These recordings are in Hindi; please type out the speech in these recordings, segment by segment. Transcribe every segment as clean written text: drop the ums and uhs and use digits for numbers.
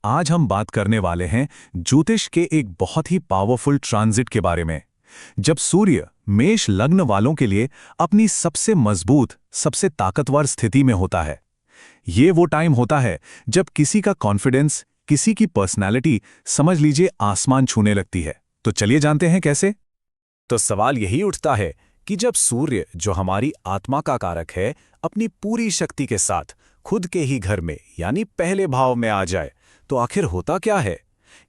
आज हम बात करने वाले हैं ज्योतिष के एक बहुत ही पावरफुल ट्रांजिट के बारे में। जब सूर्य मेष लग्न वालों के लिए अपनी सबसे मजबूत, सबसे ताकतवर स्थिति में होता है। ये वो टाइम होता है जब किसी का कॉन्फिडेंस, किसी की पर्सनैलिटी समझ लीजिए आसमान छूने लगती है। तो चलिए जानते हैं कैसे। तो सवाल यही उठता है कि जब सूर्य, जो हमारी आत्मा का कारक है, अपनी पूरी शक्ति के साथ खुद के ही घर में यानी पहले भाव में आ जाए, तो आखिर होता क्या है?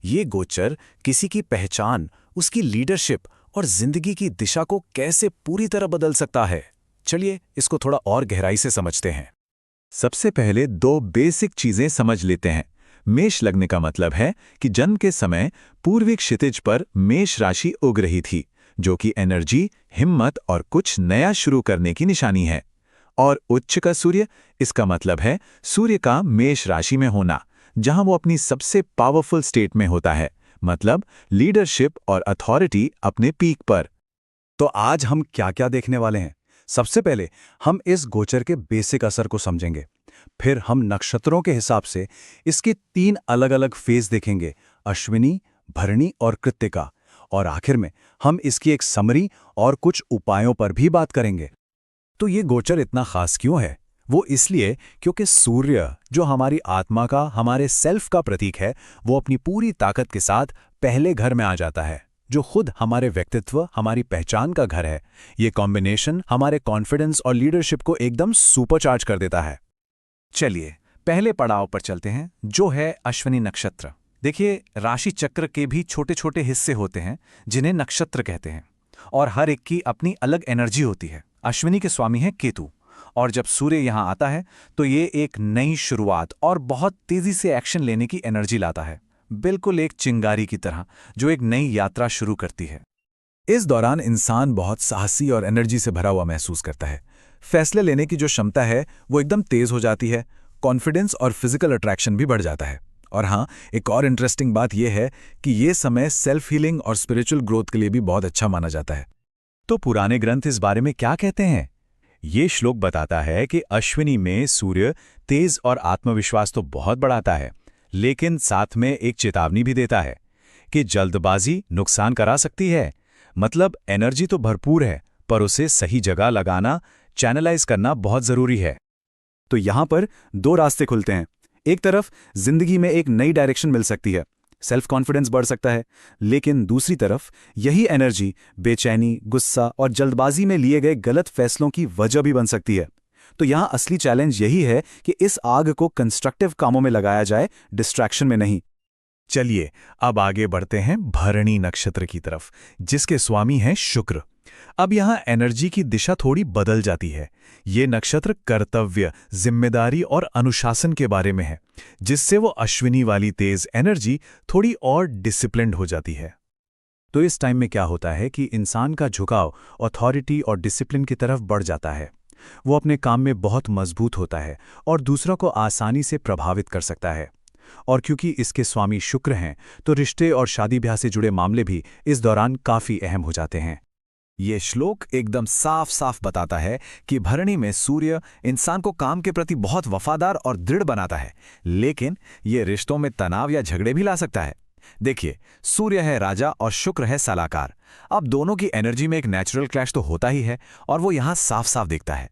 ये गोचर किसी की पहचान, उसकी लीडरशिप और जिंदगी की दिशा को कैसे पूरी तरह बदल सकता है? चलिए इसको थोड़ा और गहराई से समझते हैं। सबसे पहले दो बेसिक चीजें समझ लेते हैं। मेष लग्न का मतलब है कि जन्म के समय पूर्वी क्षितिज पर मेष राशि उग रही थी, जो कि एनर्जी, हिम्मत और कुछ नया शुरू करने की निशानी है। और उच्च का सूर्य, इसका मतलब है सूर्य का मेष राशि में होना, जहां वो अपनी सबसे पावरफुल स्टेट में होता है, मतलब लीडरशिप और अथॉरिटी अपने पीक पर। तो आज हम क्या क्या देखने वाले हैं? सबसे पहले हम इस गोचर के बेसिक असर को समझेंगे। फिर हम नक्षत्रों के हिसाब से इसके 3 अलग अलग फेज देखेंगे: अश्विनी, भरणी और कृत्तिका। और आखिर में हम इसकी एक समरी और कुछ उपायों पर भी बात करेंगे। तो ये गोचर इतना खास क्यों है? वो इसलिए क्योंकि सूर्य, जो हमारी आत्मा का, हमारे सेल्फ का प्रतीक है, वो अपनी पूरी ताकत के साथ पहले घर में आ जाता है, जो खुद हमारे व्यक्तित्व, हमारी पहचान का घर है। ये कॉम्बिनेशन हमारे कॉन्फिडेंस और लीडरशिप को एकदम सुपरचार्ज कर देता है। चलिए पहले पड़ाव पर चलते हैं, जो है अश्विनी नक्षत्र। देखिए, राशि चक्र के भी छोटे छोटे हिस्से होते हैं जिन्हें नक्षत्र कहते हैं, और हर एक की अपनी अलग एनर्जी होती है। अश्विनी के स्वामी हैं केतु, और जब सूर्य यहाँ आता है तो ये एक नई शुरुआत और बहुत तेजी से एक्शन लेने की एनर्जी लाता है, बिल्कुल एक चिंगारी की तरह जो एक नई यात्रा शुरू करती है। इस दौरान इंसान बहुत साहसी और एनर्जी से भरा हुआ महसूस करता है। फैसले लेने की जो क्षमता है वो एकदम तेज हो जाती है। कॉन्फिडेंस और फिजिकल अट्रैक्शन भी बढ़ जाता है। और हाँ, एक और इंटरेस्टिंग बात यह है कि ये समय सेल्फ हीलिंग और स्पिरिचुअल ग्रोथ के लिए भी बहुत अच्छा माना जाता है। तो पुराने ग्रंथ इस बारे में क्या कहते हैं? ये श्लोक बताता है कि अश्विनी में सूर्य तेज और आत्मविश्वास तो बहुत बढ़ाता है, लेकिन साथ में एक चेतावनी भी देता है कि जल्दबाजी नुकसान करा सकती है। मतलब एनर्जी तो भरपूर है, पर उसे सही जगह लगाना, चैनलाइज करना बहुत जरूरी है। तो यहां पर 2 रास्ते खुलते हैं। एक तरफ जिंदगी में एक नई डायरेक्शन मिल सकती है, सेल्फ कॉन्फिडेंस बढ़ सकता है, लेकिन दूसरी तरफ यही एनर्जी बेचैनी, गुस्सा और जल्दबाजी में लिए गए गलत फैसलों की वजह भी बन सकती है। तो यहां असली चैलेंज यही है कि इस आग को कंस्ट्रक्टिव कामों में लगाया जाए, डिस्ट्रैक्शन में नहीं। चलिए अब आगे बढ़ते हैं भरणी नक्षत्र की तरफ, जिसके स्वामी हैं शुक्र। अब यहाँ एनर्जी की दिशा थोड़ी बदल जाती है। ये नक्षत्र कर्तव्य, जिम्मेदारी और अनुशासन के बारे में है, जिससे वो अश्विनी वाली तेज एनर्जी थोड़ी और डिसिप्लिन्ड हो जाती है। तो इस टाइम में क्या होता है कि इंसान का झुकाव अथॉरिटी और डिसिप्लिन की तरफ बढ़ जाता है। वो अपने काम में बहुत मजबूत होता है और दूसरों को आसानी से प्रभावित कर सकता है। और क्योंकि इसके स्वामी शुक्र हैं, तो रिश्ते और शादी ब्याह से जुड़े मामले भी इस दौरान काफी अहम हो जाते हैं। ये श्लोक एकदम साफ साफ बताता है कि भरणी में सूर्य इंसान को काम के प्रति बहुत वफादार और दृढ़ बनाता है, लेकिन ये रिश्तों में तनाव या झगड़े भी ला सकता है। देखिए, सूर्य है राजा और शुक्र है सलाहकार। अब दोनों की एनर्जी में एक नेचुरल क्लैश तो होता ही है, और वो यहां साफ साफ दिखता है।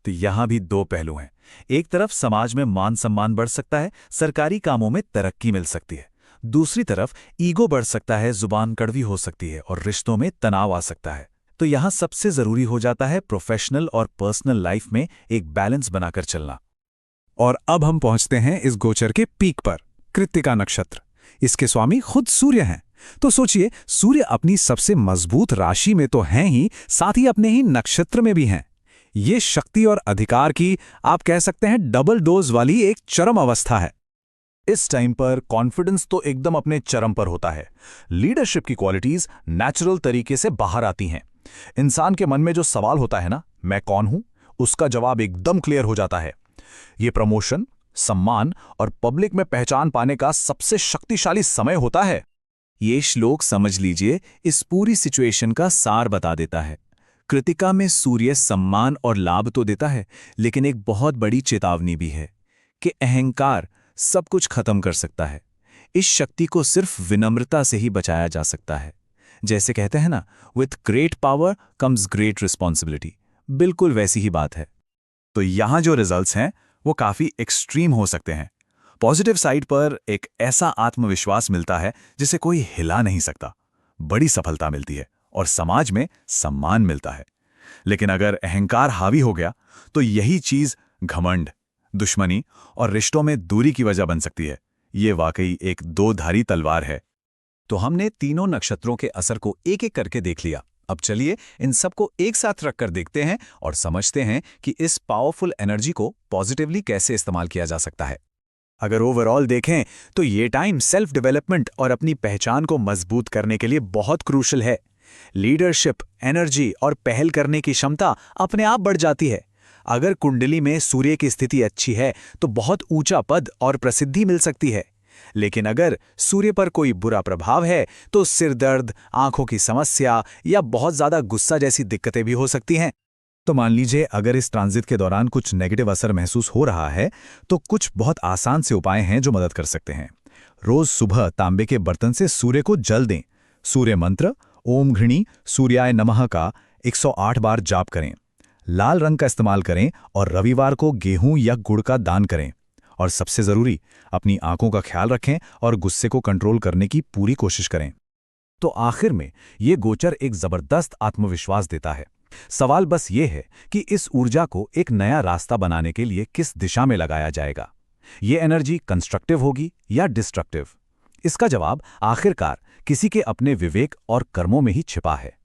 तो यहाँ भी 2 पहलू हैं। एक तरफ समाज में मान सम्मान बढ़ सकता है, सरकारी कामों में तरक्की मिल सकती है। दूसरी तरफ ईगो बढ़ सकता है, जुबान कड़वी हो सकती है और रिश्तों में तनाव आ सकता है। तो यहाँ सबसे जरूरी हो जाता है प्रोफेशनल और पर्सनल लाइफ में एक बैलेंस बनाकर चलना। और अब हम पहुंचते हैं इस गोचर के पीक पर, कृत्तिका नक्षत्र। इसके स्वामी खुद सूर्य हैं। तो सोचिए, सूर्य अपनी सबसे मजबूत राशि में तो हैं ही, साथ ही अपने ही नक्षत्र में भी हैं। ये शक्ति और अधिकार की, आप कह सकते हैं, डबल डोज वाली एक चरम अवस्था है। इस टाइम पर कॉन्फिडेंस तो एकदम अपने चरम पर होता है। लीडरशिप की क्वालिटीज नेचुरल तरीके से बाहर आती हैं। इंसान के मन में जो सवाल होता है ना, मैं कौन हूं, उसका जवाब एकदम क्लियर हो जाता है। ये प्रमोशन, सम्मान और पब्लिक में पहचान पाने का सबसे शक्तिशाली समय होता है। ये श्लोक समझ लीजिए इस पूरी सिचुएशन का सार बता देता है। कृत्तिका में सूर्य सम्मान और लाभ तो देता है, लेकिन एक बहुत बड़ी चेतावनी भी है कि अहंकार सब कुछ खत्म कर सकता है। इस शक्ति को सिर्फ विनम्रता से ही बचाया जा सकता है। जैसे कहते हैं ना, with great power comes great responsibility, बिल्कुल वैसी ही बात है। तो यहाँ जो रिजल्ट्स हैं वो काफ़ी एक्सट्रीम हो सकते हैं। पॉजिटिव साइड पर एक ऐसा आत्मविश्वास मिलता है जिसे कोई हिला नहीं सकता, बड़ी सफलता मिलती है और समाज में सम्मान मिलता है। लेकिन अगर अहंकार हावी हो गया तो यही चीज़ घमंड, दुश्मनी और रिश्तों में दूरी की वजह बन सकती है। ये वाकई एक दो-धारी तलवार है। तो हमने तीनों नक्षत्रों के असर को एक एक करके देख लिया। अब चलिए इन सबको एक साथ रखकर देखते हैं और समझते हैं कि इस पावरफुल एनर्जी को पॉजिटिवली कैसे इस्तेमाल किया जा सकता है। अगर ओवरऑल देखें तो ये टाइम सेल्फ डेवलपमेंट और अपनी पहचान को मजबूत करने के लिए बहुत क्रूशल है। लीडरशिप, एनर्जी और पहल करने की क्षमता अपने आप बढ़ जाती है। अगर कुंडली में सूर्य की स्थिति अच्छी है तो बहुत ऊंचा पद और प्रसिद्धि मिल सकती है। लेकिन अगर सूर्य पर कोई बुरा प्रभाव है तो सिर दर्द, आंखों की समस्या या बहुत ज्यादा गुस्सा जैसी दिक्कतें भी हो सकती हैं। तो मान लीजिए अगर इस ट्रांजिट के दौरान कुछ नेगेटिव असर महसूस हो रहा है तो कुछ बहुत आसान से उपाय हैं जो मदद कर सकते हैं। रोज सुबह तांबे के बर्तन से सूर्य को जल दें। सूर्य मंत्र ओम घृणी सूर्याय नमः का 108 बार जाप करें। लाल रंग का इस्तेमाल करें और रविवार को गेहूं या गुड़ का दान करें। और सबसे जरूरी, अपनी आंखों का ख्याल रखें और गुस्से को कंट्रोल करने की पूरी कोशिश करें। तो आखिर में ये गोचर एक जबरदस्त आत्मविश्वास देता है। सवाल बस ये है कि इस ऊर्जा को एक नया रास्ता बनाने के लिए किस दिशा में लगाया जाएगा। ये एनर्जी कंस्ट्रक्टिव होगी या डिस्ट्रक्टिव? इसका जवाब आखिरकार किसी के अपने विवेक और कर्मों में ही छिपा है।